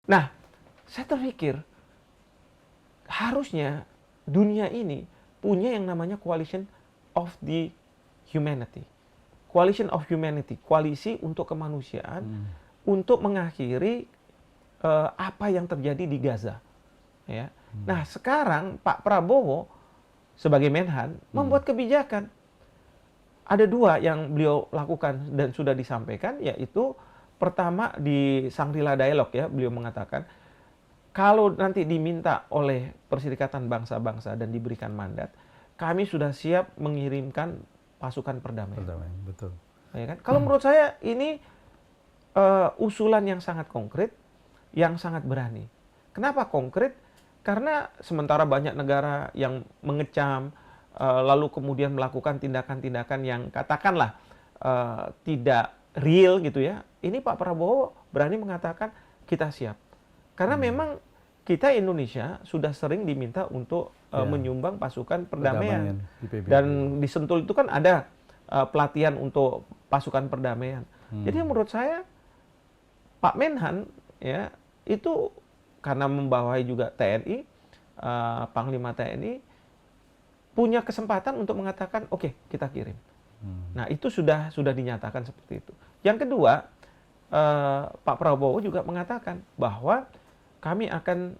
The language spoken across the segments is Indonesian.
Nah, saya terpikir harusnya dunia ini punya yang namanya coalition of the humanity. Coalition of humanity, koalisi untuk kemanusiaan untuk mengakhiri apa yang terjadi di Gaza. Ya. Nah, sekarang Pak Prabowo sebagai Menhan membuat kebijakan. Ada dua yang beliau lakukan dan sudah disampaikan, yaitu pertama di Shangri-La Dialogue ya, beliau mengatakan kalau nanti diminta oleh Perserikatan Bangsa-Bangsa dan diberikan mandat, kami sudah siap mengirimkan pasukan perdamaian. Betul. Ya kan? Kalau menurut saya ini usulan yang sangat konkret, yang sangat berani. Kenapa konkret? Karena sementara banyak negara yang mengecam, lalu kemudian melakukan tindakan-tindakan yang katakanlah tidak real gitu ya. Ini Pak Prabowo berani mengatakan kita siap. Karena memang kita Indonesia sudah sering diminta untuk menyumbang pasukan perdamaian. Dan di Sentul itu kan ada pelatihan untuk pasukan perdamaian. Jadi menurut saya Pak Menhan ya itu karena membawahi juga TNI, Panglima TNI punya kesempatan untuk mengatakan oke, kita kirim. Nah, itu sudah dinyatakan seperti itu. Yang kedua, Pak Prabowo juga mengatakan bahwa kami akan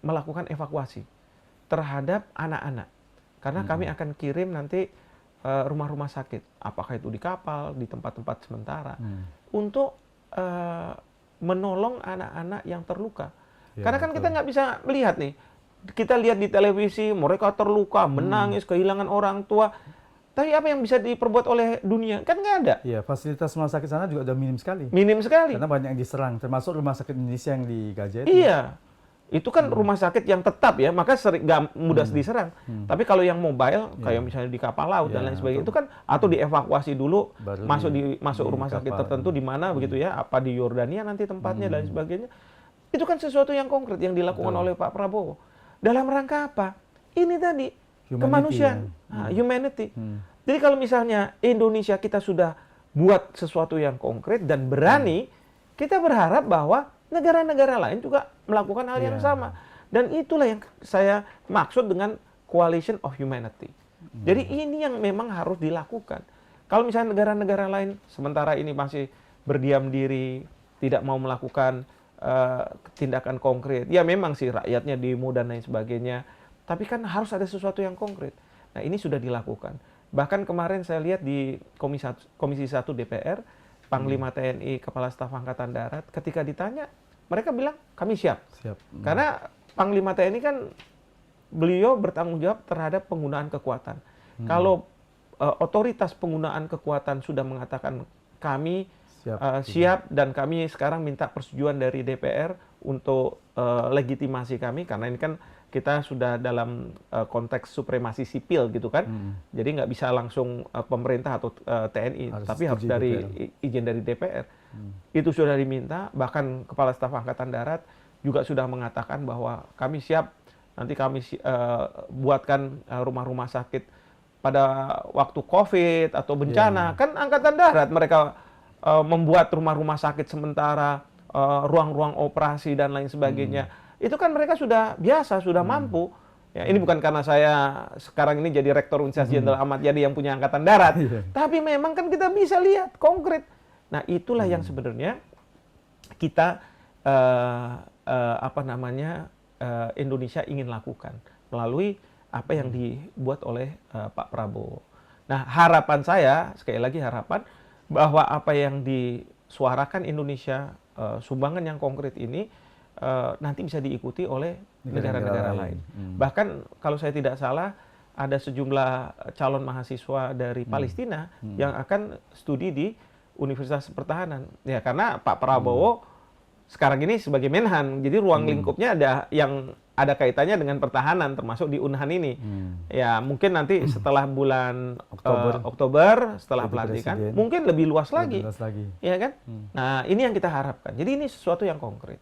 melakukan evakuasi terhadap anak-anak. Karena kami akan kirim nanti rumah-rumah sakit, apakah itu di kapal, di tempat-tempat sementara, untuk menolong anak-anak yang terluka. Karena kan kita nggak bisa melihat nih, kita lihat di televisi mereka terluka, menangis, kehilangan orang tua. Tapi apa yang bisa diperbuat oleh dunia? Kan nggak ada. Iya, fasilitas rumah sakit sana juga udah minim sekali. Minim sekali. Karena banyak yang diserang, termasuk rumah sakit Indonesia yang di Gaza itu. Iya, itu kan rumah sakit yang tetap ya, maka sering nggak mudah diserang. Tapi kalau yang mobile, kayak misalnya di kapal laut dan lain sebagainya, itu kan atau dievakuasi dulu, masuk rumah sakit tertentu di mana begitu ya, apa di Yordania nanti tempatnya dan sebagainya. Itu kan sesuatu yang konkret yang dilakukan oleh Pak Prabowo. Dalam rangka apa? Ini tadi, kemanusiaan, humanity. Jadi kalau misalnya Indonesia kita sudah buat sesuatu yang konkret dan berani, kita berharap bahwa negara-negara lain juga melakukan hal yang sama. Dan itulah yang saya maksud dengan coalition of humanity. Jadi ini yang memang harus dilakukan. Kalau misalnya negara-negara lain sementara ini masih berdiam diri, tidak mau melakukan tindakan konkret. Ya memang sih rakyatnya demo dan lain sebagainya. Tapi kan harus ada sesuatu yang konkret. Nah ini sudah dilakukan. Bahkan kemarin saya lihat di Komisi 1 DPR, Panglima TNI, Kepala Staf Angkatan Darat, ketika ditanya, mereka bilang kami siap. Karena Panglima TNI kan beliau bertanggung jawab terhadap penggunaan kekuatan. Kalau otoritas penggunaan kekuatan sudah mengatakan kami siap dan kami sekarang minta persetujuan dari DPR untuk legitimasi kami, karena ini kan kita sudah dalam konteks supremasi sipil gitu kan, jadi nggak bisa langsung pemerintah atau TNI, tapi harus dari izin dari DPR. Itu sudah diminta, bahkan Kepala Staf Angkatan Darat juga sudah mengatakan bahwa kami siap, nanti kami buatkan rumah-rumah sakit pada waktu COVID atau bencana. Kan Angkatan Darat mereka membuat rumah-rumah sakit sementara, ruang-ruang operasi dan lain sebagainya. Itu kan mereka sudah biasa, sudah mampu. Ya, ini bukan karena saya sekarang ini jadi Rektor Universitas Jenderal Ahmad Yani yang punya Angkatan Darat. Tapi memang kan kita bisa lihat konkret. Nah, itulah yang sebenarnya kita Indonesia ingin lakukan melalui apa yang dibuat oleh Pak Prabowo. Nah, harapan saya, sekali lagi harapan, bahwa apa yang disuarakan Indonesia, sumbangan yang konkret ini, nanti bisa diikuti oleh negara-negara lain. Bahkan kalau saya tidak salah, ada sejumlah calon mahasiswa dari Palestina yang akan studi di Universitas Pertahanan. Ya, karena Pak Prabowo sekarang ini sebagai Menhan, jadi ruang lingkupnya ada yang ada kaitannya dengan pertahanan, termasuk di Unhan ini. Ya, mungkin nanti setelah bulan Oktober setelah pelantikan, mungkin lebih luas lagi. Ya kan? Nah, ini yang kita harapkan. Jadi ini sesuatu yang konkret.